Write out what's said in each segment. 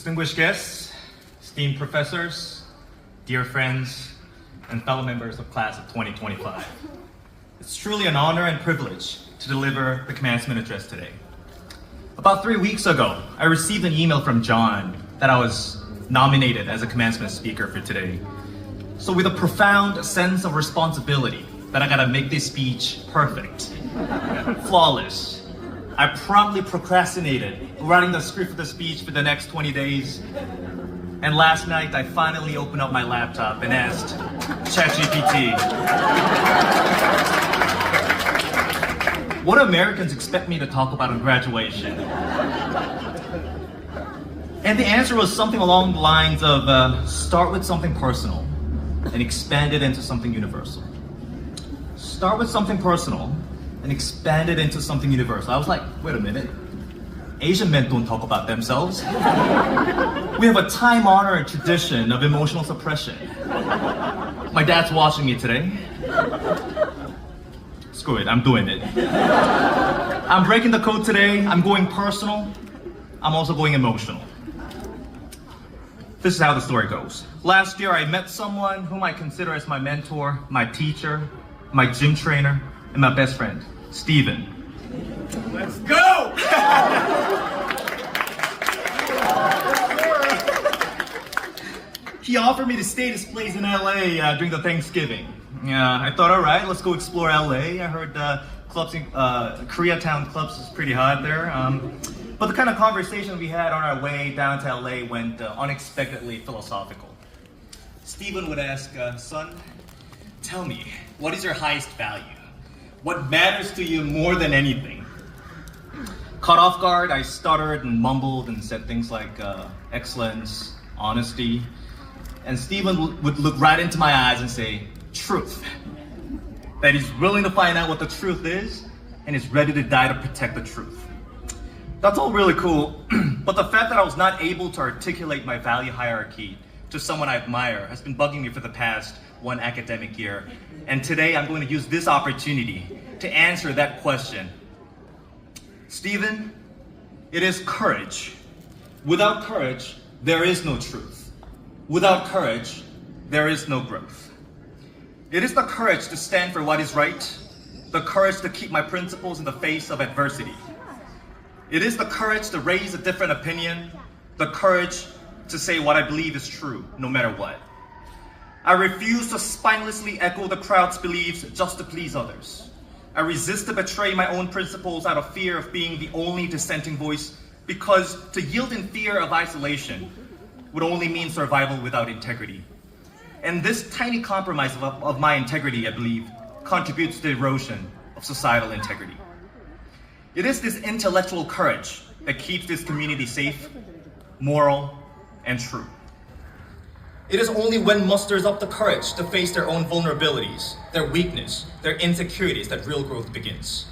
Distinguished guests, esteemed professors, dear friends, and fellow members of class of 2025. It's truly an honor and privilege to deliver the commencement address today. About 3 weeks ago, I received an email from John that I was nominated as a commencement speaker for today. So with a profound sense of responsibility that I gotta make this speech perfect, flawless, I promptly procrastinated writing the script for the speech for the next 20 days. And last night, I finally opened up my laptop and asked ChatGPT, what do Americans expect me to talk about on graduation? And the answer was something along the lines of start with something personal and expand it into something universal. Start with something personal and expand it into something universal. I was like, wait a minute. Asian men don't talk about themselves. We have a time-honored tradition of emotional suppression. My dad's watching me today. Screw it, I'm doing it. I'm breaking the code today. I'm going personal. I'm also going emotional. This is how the story goes. Last year, I met someone whom I consider as my mentor, my teacher, my gym trainer, and my best friend, Steven. Let's go! He offered me to stay at his place in LA during the Thanksgiving. I thought, all right, let's go explore LA. I heard clubs in Koreatown clubs is pretty hot there. But the kind of conversation we had on our way down to LA went unexpectedly philosophical. Steven would ask, son, tell me, what is your highest value? What matters to you more than anything? Caught off guard, I stuttered and mumbled and said things like excellence, honesty. And Steven would look right into my eyes and say, truth. That he's willing to find out what the truth is and is ready to die to protect the truth. That's all really cool, but the fact that I was not able to articulate my value hierarchy to someone I admire has been bugging me for the past one academic year. And today I'm going to use this opportunity to answer that question. Steven, it is courage. Without courage, there is no truth. Without courage, there is no growth. It is the courage to stand for what is right, the courage to keep my principles in the face of adversity. It is the courage to raise a different opinion, the courage to say what I believe is true, no matter what. I refuse to spinelessly echo the crowd's beliefs just to please others. I resist to betray my own principles out of fear of being the only dissenting voice, because to yield in fear of isolation would only mean survival without integrity. And this tiny compromise of my integrity, I believe, contributes to the erosion of societal integrity. It is this intellectual courage that keeps this community safe, moral, and true. It is only when musters up the courage to face their own vulnerabilities, their weakness, their insecurities that real growth begins.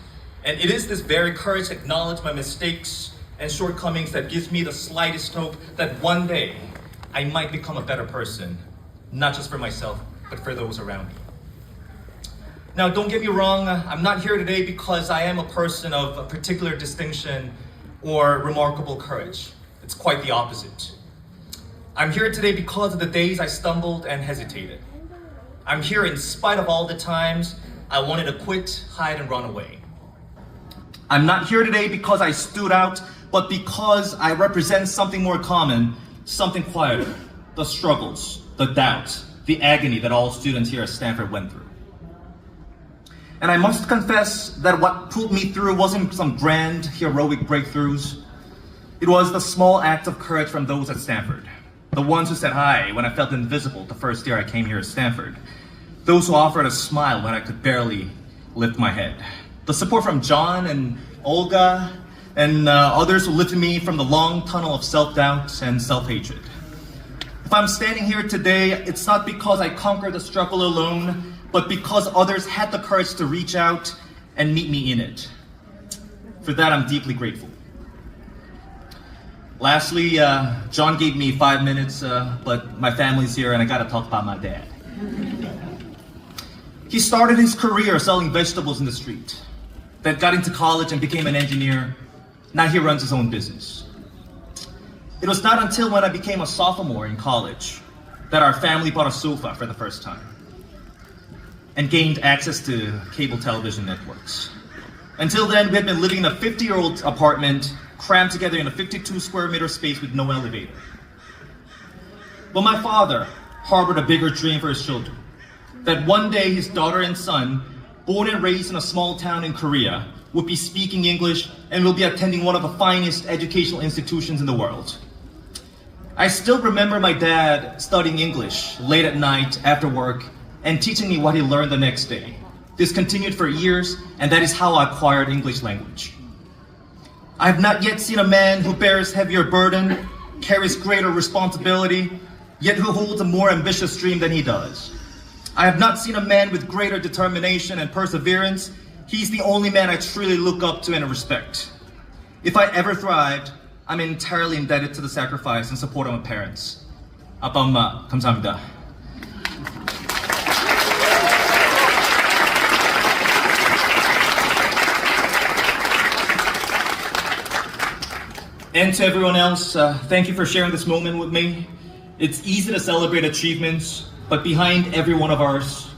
And it is this very courage to acknowledge my mistakes and shortcomings that gives me the slightest hope that one day I might become a better person, not just for myself, but for those around me. Now, don't get me wrong, I'm not here today because I am a person of a particular distinction or remarkable courage. It's quite the opposite. I'm here today because of the days I stumbled and hesitated. I'm here in spite of all the times I wanted to quit, hide, and run away. I'm not here today because I stood out, but because I represent something more common, something quieter, the struggles, the doubts, the agony that all students here at Stanford went through. And I must confess that what pulled me through wasn't some grand, heroic breakthroughs. It was the small act of courage from those at Stanford. The ones who said hi when I felt invisible the first year I came here at Stanford. Those who offered a smile when I could barely lift my head. The support from John and Olga and others who lifted me from the long tunnel of self-doubt and self-hatred. If I'm standing here today, it's not because I conquered the struggle alone, but because others had the courage to reach out and meet me in it. For that, I'm deeply grateful. Lastly, John gave me 5 minutes, but my family's here and I gotta talk about my dad. He started his career selling vegetables in the street, then got into college and became an engineer. Now he runs his own business. It was not until when I became a sophomore in college that our family bought a sofa for the first time and gained access to cable television networks. Until then, we had been living in a 50-year-old apartment crammed together in a 52 square meter space with no elevator. But my father harbored a bigger dream for his children, that one day his daughter and son, born and raised in a small town in Korea, would be speaking English and will be attending one of the finest educational institutions in the world. I still remember my dad studying English late at night after work and teaching me what he learned the next day. This continued for years, and that is how I acquired English language. I have not yet seen a man who bears heavier burden, carries greater responsibility, yet who holds a more ambitious dream than he does. I have not seen a man with greater determination and perseverance. He's the only man I truly look up to and respect. If I ever thrived, I'm entirely indebted to the sacrifice and support of my parents. 아빠, 엄마, 감사합니다. And to everyone else, thank you for sharing this moment with me. It's easy to celebrate achievements, but behind every one of ours,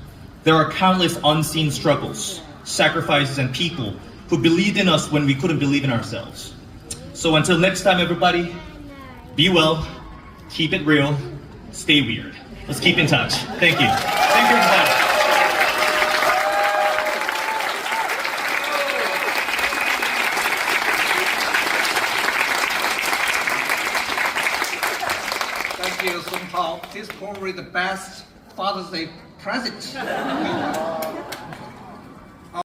there are countless unseen struggles, sacrifices, and people who believed in us when we couldn't believe in ourselves. So until next time, everybody, be well, keep it real, stay weird. Let's keep in touch. Thank you. Thank you, everybody. Thank you, Seungpo. This is probably the best Father's Day present.